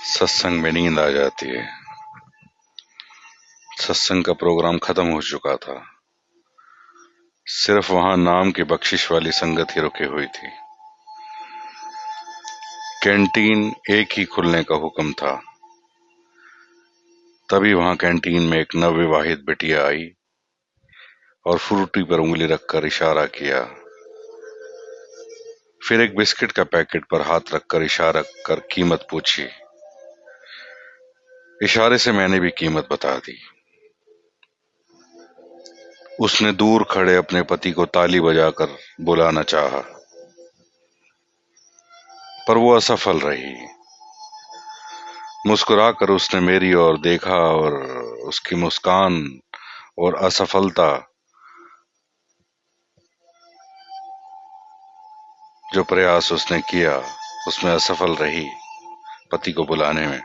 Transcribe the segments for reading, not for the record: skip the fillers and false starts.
सत्संग में नींद आ जाती है। सत्संग का प्रोग्राम खत्म हो चुका था। सिर्फ वहां नाम की बख्शिश वाली संगत ही रुकी हुई थी। कैंटीन एक ही खुलने का हुक्म था। तभी वहां कैंटीन में एक नवविवाहित बिटिया आई और फ्रूटी पर उंगली रखकर इशारा किया। फिर एक बिस्किट का पैकेट पर हाथ रखकर इशारा कर कीमत पूछी। इशारे से मैंने भी कीमत बता दी। उसने दूर खड़े अपने पति को ताली बजाकर बुलाना चाहा, पर वो असफल रही। मुस्कुराकर उसने मेरी ओर देखा और उसकी मुस्कान और असफलता, जो प्रयास उसने किया उसमें असफल रही पति को बुलाने में।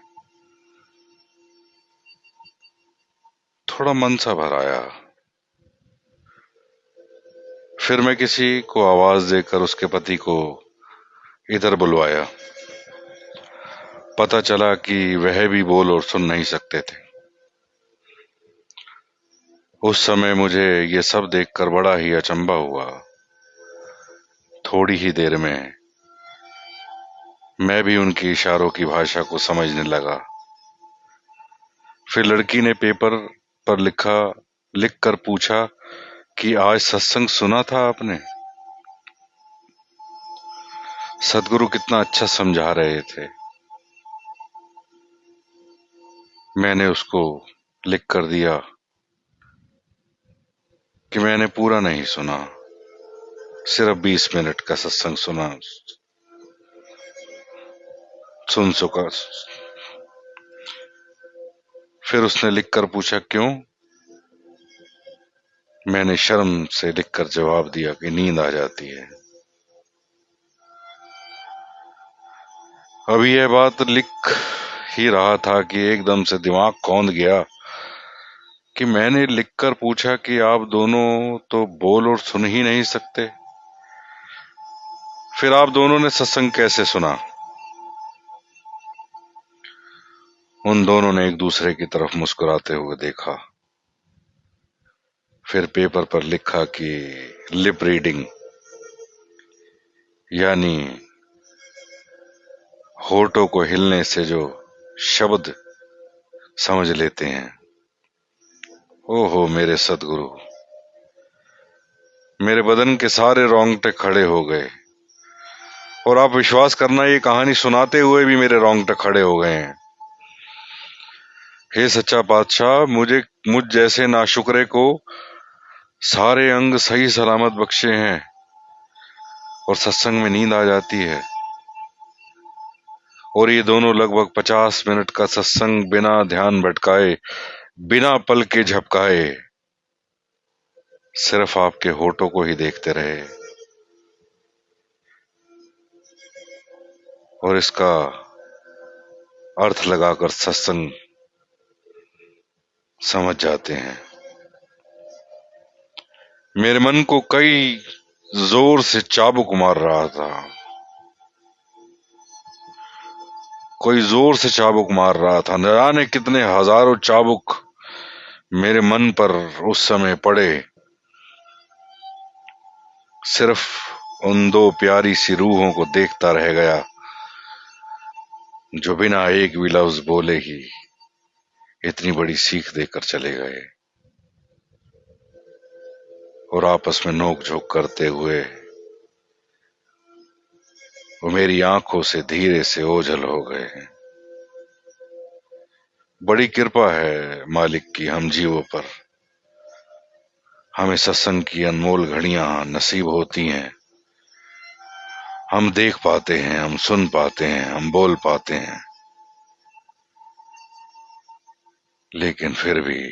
थोड़ा मन सा भर आया। फिर मैं किसी को आवाज देकर उसके पति को इधर बुलवाया। पता चला कि वह भी बोल और सुन नहीं सकते थे। उस समय मुझे ये सब देखकर बड़ा ही अचंभा हुआ। थोड़ी ही देर में मैं भी उनकी इशारों की भाषा को समझने लगा। फिर लड़की ने पेपर पर लिख कर पूछा कि आज सत्संग सुना था आपने? सदगुरु कितना अच्छा समझा रहे थे। मैंने उसको लिख कर दिया कि मैंने पूरा नहीं सुना, सिर्फ 20 मिनट का सत्संग सुन चुका। फिर उसने लिखकर पूछा क्यों? मैंने शर्म से लिखकर जवाब दिया कि नींद आ जाती है। अभी यह बात लिख ही रहा था कि एकदम से दिमाग कौंध गया कि मैंने लिखकर पूछा कि आप दोनों तो बोल और सुन ही नहीं सकते, फिर आप दोनों ने सत्संग कैसे सुना? उन दोनों ने एक दूसरे की तरफ मुस्कुराते हुए देखा। फिर पेपर पर लिखा कि लिप रीडिंग, यानी होठों को हिलने से जो शब्द समझ लेते हैं। ओहो मेरे सदगुरु, मेरे बदन के सारे रोंगटे खड़े हो गए। और आप विश्वास करना, ये कहानी सुनाते हुए भी मेरे रोंगटे खड़े हो गए हैं। हे सच्चा पातशाह, मुझ जैसे नाशुक्रे को सारे अंग सही सलामत बख्शे हैं और सत्संग में नींद आ जाती है। और ये दोनों लगभग 50 मिनट का सत्संग बिना ध्यान भटकाए, बिना पल के झपकाए, सिर्फ आपके होठों को ही देखते रहे। और इसका अर्थ लगाकर सत्संग समझ जाते हैं। मेरे मन को कई जोर से चाबुक मार रहा था। कोई जोर से चाबुक मार रहा था। न जाने कितने हजारों चाबुक मेरे मन पर उस समय पड़े। सिर्फ उन दो प्यारी सी रूहों को देखता रह गया, जो बिना एक भी लफ्ज बोले ही इतनी बड़ी सीख देकर चले गए और आपस में नोक झोंक करते हुए वो मेरी आंखों से धीरे से ओझल हो गए हैं। बड़ी कृपा है मालिक की हम जीवों पर। हमें सत्संग की अनमोल घड़ियां नसीब होती हैं। हम देख पाते हैं, हम सुन पाते हैं, हम बोल पाते हैं, लेकिन फिर भी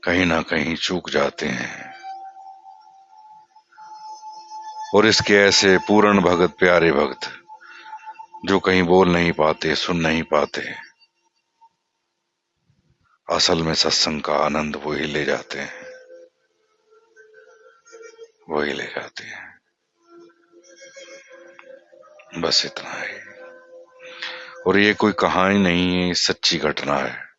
कहीं ना कहीं चूक जाते हैं। और इसके ऐसे पूर्ण भगत, प्यारे भक्त, जो कहीं बोल नहीं पाते, सुन नहीं पाते, असल में सत्संग का आनंद वही ले जाते हैं, वही ले जाते हैं। बस इतना ही। और ये कोई कहानी नहीं है, ये सच्ची घटना है।